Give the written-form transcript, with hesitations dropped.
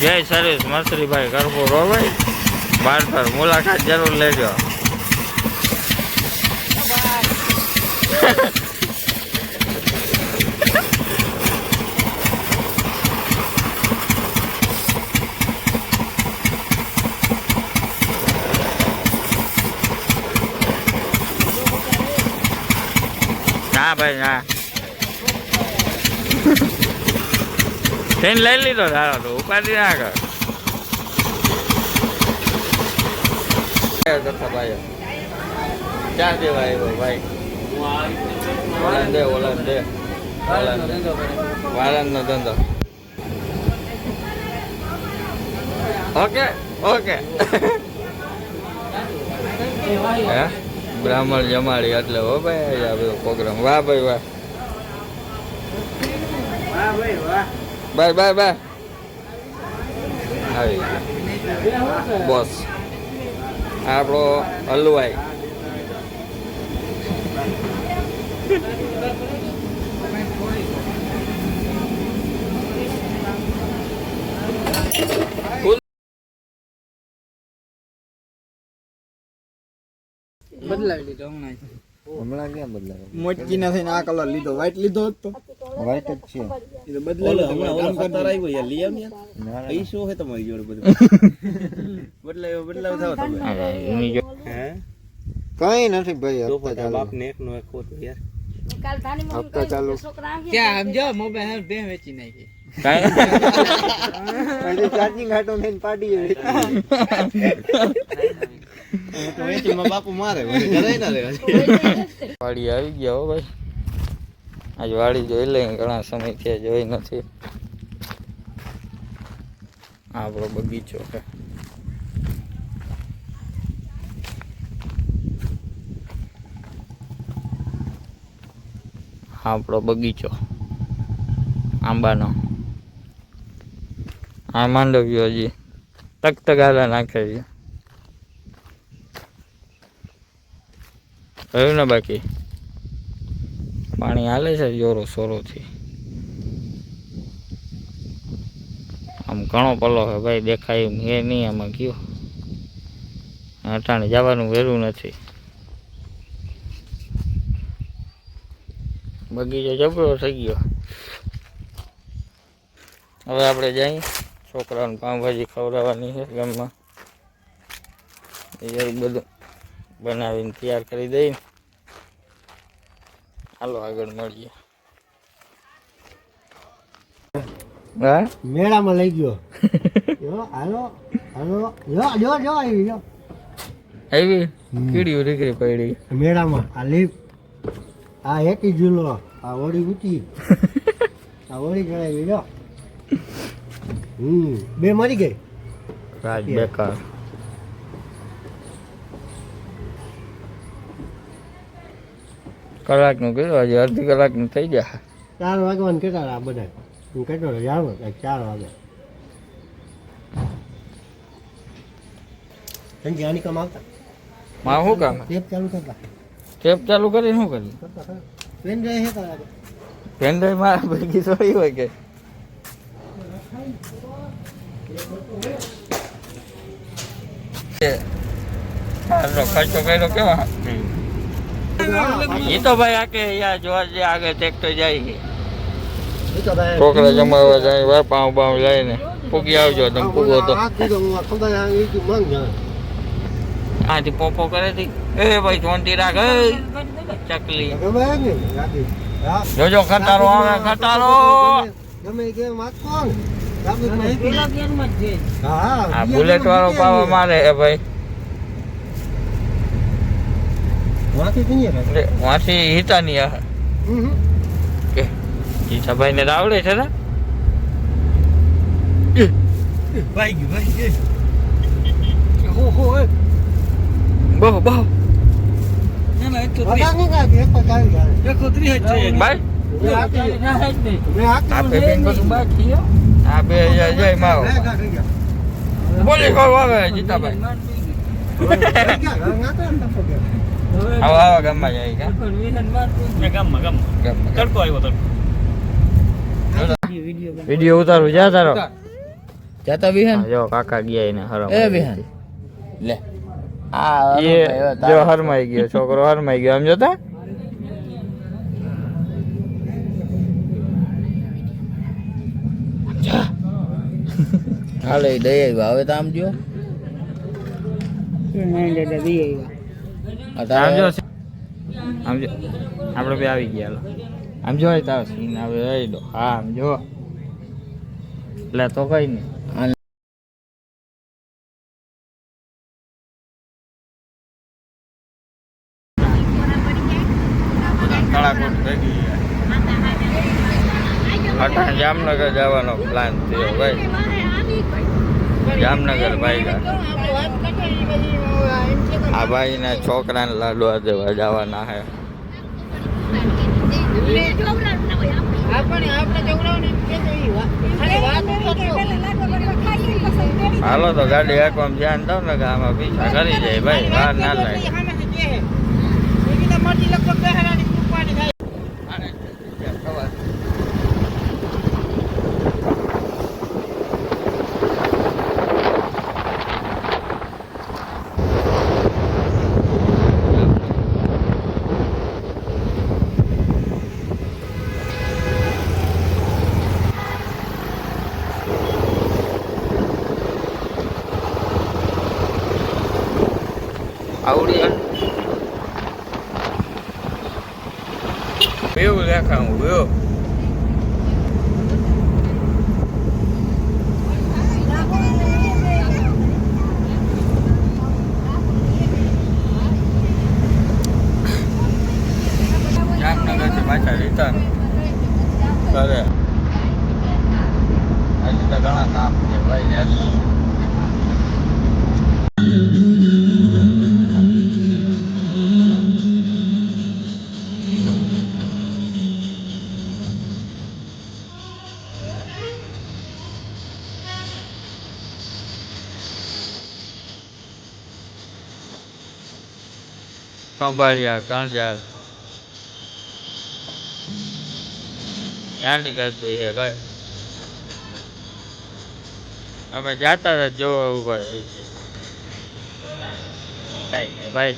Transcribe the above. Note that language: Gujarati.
જય સર્વિસ મસરીભાઈ કરપુર હો ભાઈ, બાર પર મુલાકાત જરૂર લેજો. ના ભાઈ ના લઈ લીધો તારો તો ઉપાડી ના કર. ભાઈ ક્યાં દેવા આવ્યો ભાઈ? ઓલાન દે વાળંદ નો ધંધો. ઓકે ઓકે હે બ્રાહ્મણ જમાડી એટલે હો ભાઈ આ બધો પ્રોગ્રામ. વાહ ભાઈ વાહ, બાય બાય બાય. આવી બોસ આપણો હલવાઈ. બદલાવી લીધો હમણાં ક્યાં બદલાવે? મોટકી ના થઈને આ કલર લીધો, વ્હાઈટ લીધો હતો વ્હાઈટ જ છે. એ તો બદલાવી લઈ આવ ને ઈ શું હે તમારી જોડે બધું બદલાવ થાવ તમે. હે કઈ નથી ભાઈ, તો હપ્તા પછી ચાલુ. બાપ ને એક નો એક ખોટ યાર. હપ્તા ચાલુ. ક્યાં સમજો મોબાઈલ બે વેચી નાખી. પછી ચાર્જિંગ હાટો થઈને પાડી તો વેચી માં બાપુ મારે ઘરે ના રે. વાડી આવી ગયા હો ભાઈ. આજ વાડી જોઈ લે, ઘણા સમય થયા જોઈ નથી. આપણો બગીચો છે. આપણો બગીચો આંબાનો. આ માંડવ્યો હજી તકતગારા નાખે છે. રહ્યું ને બાકી પાણી હાલે છે જોરો સોરોથી. આમ ઘણો પલો છે ભાઈ, દેખાય એમ એ નહીં. આમાં કયો અટાણે જવાનું વેરું નથી. બગીચો જબરો થઈ ગયો. હવે આપણે જઈએ, છોકરાઓને પાઉંભાજી ખવડાવવાની છે ગામમાં. એ બધું બનાવીને તૈયાર કરી દઈને હાલો આગળ મળીએ. હા મેળામાં લઈ ગયો. હાલો હાલો જો જો આવી જો આવી કીડીઓ રીકરી પડી મેળામાં. આ લીપ આ એકી ઝૂલો, આ ઓળી ઊંચી, આ ઓળી ચડાવી જો. બે મરી ગઈ. રાજ બેકાર. કલાકનું કીધું, હજી અડધી કલાકનું થઈ જાય. 4 વાગવાનું કેટલા આ બધા હું કહેતો જાણો 4 વાગે. સંજય આની કામ આવતા માં શું કામ? ટેપ ચાલુ કરતા. ટેપ ચાલુ કરીને શું કર્યું? પેન રહે છે તારા પેનડ્રાઈવ મારા ભેગી થોડી હોય કે. ખર્ચો કર્યો કેવા? એ તો ભાઈ આકે યાર જોવા જઈએ આગળ ટ્રેક્ટર જાય છે. છોકરા જમાવા જાય ભાઈ, પાઉં બાઉં લઈને પૂગી આવજો. તમે પૂગો તો આથી પોપો કરે હતી. એ ભાઈ ચોંટી રાખ ચકલી. જોજો ખટારો આવે, ખટારો. હા બુલેટ વાળો પાવા મારે હે ભાઈ. વાંથી હિતાની ઈચ્છાભાઈ ને આવડે છે ને બહુ બહુ આ 2000 જય માવો બોલી કહો આવે જીતાભાઈ. આવા ગામમાં જાય કે ગામમાં તડકો આવ્યો તડકો. વિડીયો ઉતારું જા તારો જતા વિહાન જો કાકા ગયા એને હરમ એ વિહાન લે આ એ જો હરમાઈ ગયો છોકરો હરમાઈ ગયો આમ જોતા હાલે દઈ આવ્યા હવે તો આમ જો આમ જો આમ જો આપણે બે આવી ગયા હાલો. આમ જો તારો સીન આવે રહી દો હા આમ જો એટલે તો કઈ નહીં તળાકોટ ભેગી અઠા જામનગર જવાનો પ્લાન થયો ભાઈ જામનગર ભાઈ આ ભાઈના છોકરાને લાડવા દેવા જવાના હે હાલો તો ગાડી હાંકવામાં ધ્યાન દો ને કે આમાં પીછા કરી જાય ભાઈ વાર ના લાગે આવડી એવું દેખાવું ગયો જામનગર થી પાછા રિટર્ન કરે આજે તો ઘણા કામ છે ભાઈ ખંભાળિયા કાંજાલ ક્યાંથી કરતી છે કઈ અમે જાતા હતા જોવા ઉપર ભાઈ